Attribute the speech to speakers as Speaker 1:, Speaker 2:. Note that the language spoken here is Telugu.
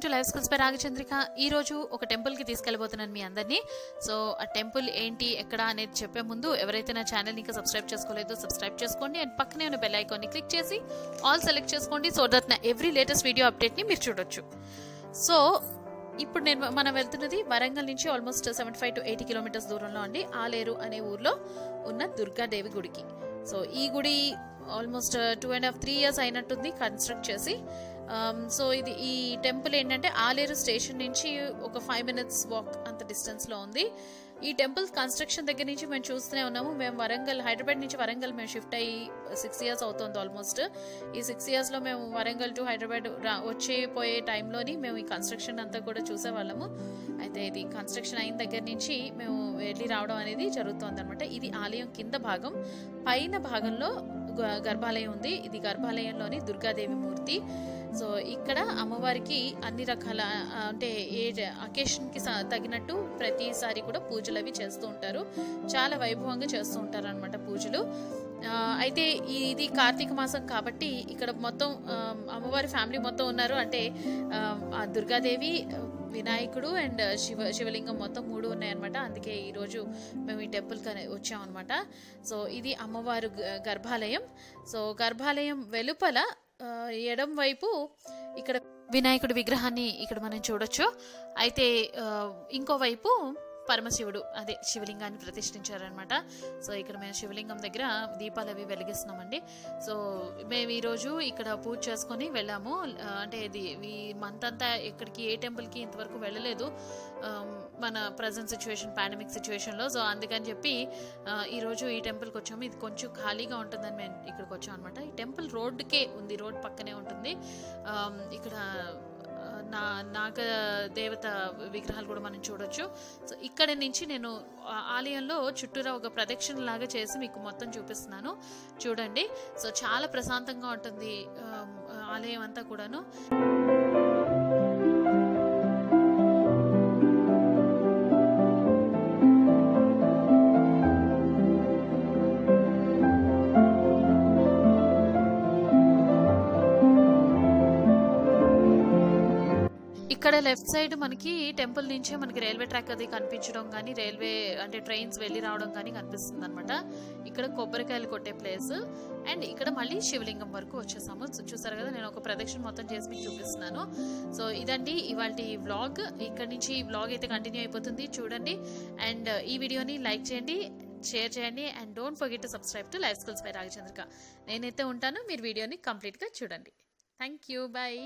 Speaker 1: To life skills by Ragachandrika. ఈ రోజు ఒక టెంపుల్ కి తీసుకెళ్లబోతున్నాను మీ అందరినీ. సో ఆ టెంపుల్ ఏంటి ఎక్కడ అనేది చెప్పే ముందు ఎవరైతే నా ఛానల్ ఇంకా సబ్స్క్రైబ్ చేసుకోలేదో సబ్స్క్రైబ్ చేసుకోండి అండ్ పక్కనే ఉన్న బెల్ ఐకాన్ ని క్లిక్ చేసి ఆల్ సెలెక్ట్ చేసుకోండి సో దట్ నా ఎవ్రీ లేటెస్ట్ వీడియో అప్డేట్ ని మీరు చూడొచ్చు. సో ఇప్పుడు మనం వెళ్తున్నది వరంగల్ నుంచి ఆల్మోస్ట్ 75 to 80 కిలోమీటర్స్ దూరంలో అండి, ఆలేరు అనే ఊర్లో ఉన్న దుర్గాదేవి గుడికి. సో ఈ గుడి ఆల్మోస్ట్ 2.5-3 years అయినట్టుంది కన్స్ట్రక్ట్ చేసి. సో ఇది ఈ టెంపుల్ ఏంటంటే ఆలేరు స్టేషన్ నుంచి ఒక 5 minutes వాక్ అంత డిస్టెన్స్ లో ఉంది. ఈ టెంపుల్ కన్స్ట్రక్షన్ దగ్గర నుంచి మేము చూస్తూనే ఉన్నాము. మేము హైదరాబాద్ నుంచి వరంగల్ మేము షిఫ్ట్ అయ్యి 6 years అవుతుంది ఆల్మోస్ట్. ఈ 6 years లో మేము వరంగల్ టు హైదరాబాద్ పోయే టైంలోని మేము ఈ కన్స్ట్రక్షన్ అంతా కూడా చూసేవాళ్ళము. అయితే ఇది కన్స్ట్రక్షన్ అయిన దగ్గర నుంచి మేము వెళ్ళి రావడం అనేది జరుగుతుంది అనమాట. ఇది ఆలయం కింద భాగం, పైన భాగంలో గర్భాలయం ఉంది. ఇది గర్భాలయంలోని దుర్గాదేవి మూర్తి. సో ఇక్కడ అమ్మవారికి అన్ని రకాల అంటే ఏ అకేషన్ కి తగినట్టు ప్రతిసారి కూడా పూజలు అవి చేస్తూ ఉంటారు. చాలా వైభవంగా చేస్తూ ఉంటారు అనమాట పూజలు. అయితే ఇది కార్తీక మాసం కాబట్టి ఇక్కడ మొత్తం అమ్మవారి ఫ్యామిలీ మొత్తం ఉన్నారు. అంటే ఆ దుర్గాదేవి, వినాయకుడు అండ్ శివలింగం మొత్తం 3 ఉన్నాయన్నమాట. అందుకే ఈరోజు మేము ఈ టెంపుల్కి వచ్చామన్నమాట. సో ఇది అమ్మవారు గర్భాలయం. సో గర్భాలయం వెలుపల ఎడం వైపు ఇక్కడ వినాయకుడి విగ్రహాన్ని ఇక్కడ మనం చూడొచ్చు. అయితే ఇంకోవైపు పరమశివుడు అదే శివలింగాన్ని ప్రతిష్ఠించారనమాట. సో ఇక్కడ మేము శివలింగం దగ్గర దీపాలు అవి వెలిగిస్తున్నామండి. సో మేము ఈరోజు ఇక్కడ పూజ చేసుకొని వెళ్ళాము. అంటే ఇది ఈ మంత్ అంతా ఎక్కడికి ఏ టెంపుల్కి ఇంతవరకు వెళ్ళలేదు మన ప్రజెంట్ సిచ్యువేషన్, పాండమిక్ సిచ్యువేషన్లో. సో అందుకని చెప్పి ఈరోజు ఈ టెంపుల్కి వచ్చాము. ఇది కొంచెం ఖాళీగా ఉంటుందని మేము ఇక్కడికి వచ్చాం అనమాట. ఈ టెంపుల్ రోడ్డుకే ఉంది, రోడ్ పక్కనే ఉంటుంది. ఇక్కడ నాగ దేవత విగ్రహాలు కూడా మనం చూడొచ్చు. సో ఇక్కడ నుంచి నేను ఆలయంలో చుట్టూరా ఒక ప్రదక్షిణ లాగా చేసి మీకు మొత్తం చూపిస్తున్నాను, చూడండి. సో చాలా ప్రశాంతంగా ఉంటుంది ఆలయం అంతా కూడాను. ఇక్కడ లెఫ్ట్ సైడ్ మనకి టెంపుల్ నుంచే మనకి రైల్వే ట్రాక్ అది కనిపించడం కానీ, రైల్వే అంటే ట్రైన్స్ వెళ్ళి రావడం కానీ కనిపిస్తుంది అనమాట. ఇక్కడ కొబ్బరికాయలు కొట్టే ప్లేస్ అండ్ ఇక్కడ మళ్ళీ శివలింగం వరకు వచ్చేసాము. చూసారు కదా, నేను ఒక ప్రదక్షిణ మొత్తం చేసి మీకు చూపిస్తున్నాను. సో ఇదండి ఇవాల్టి వ్లాగ్. ఇక్కడ నుంచి ఈ వ్లాగ్ అయితే కంటిన్యూ అయిపోతుంది, చూడండి. అండ్ ఈ వీడియోని లైక్ చేయండి, షేర్ చేయండి and don't forget to subscribe to life skills by Ragachandrika. నేనైతే ఉంటాను, మీరు వీడియోని కంప్లీట్గా చూడండి. Thank you, bye.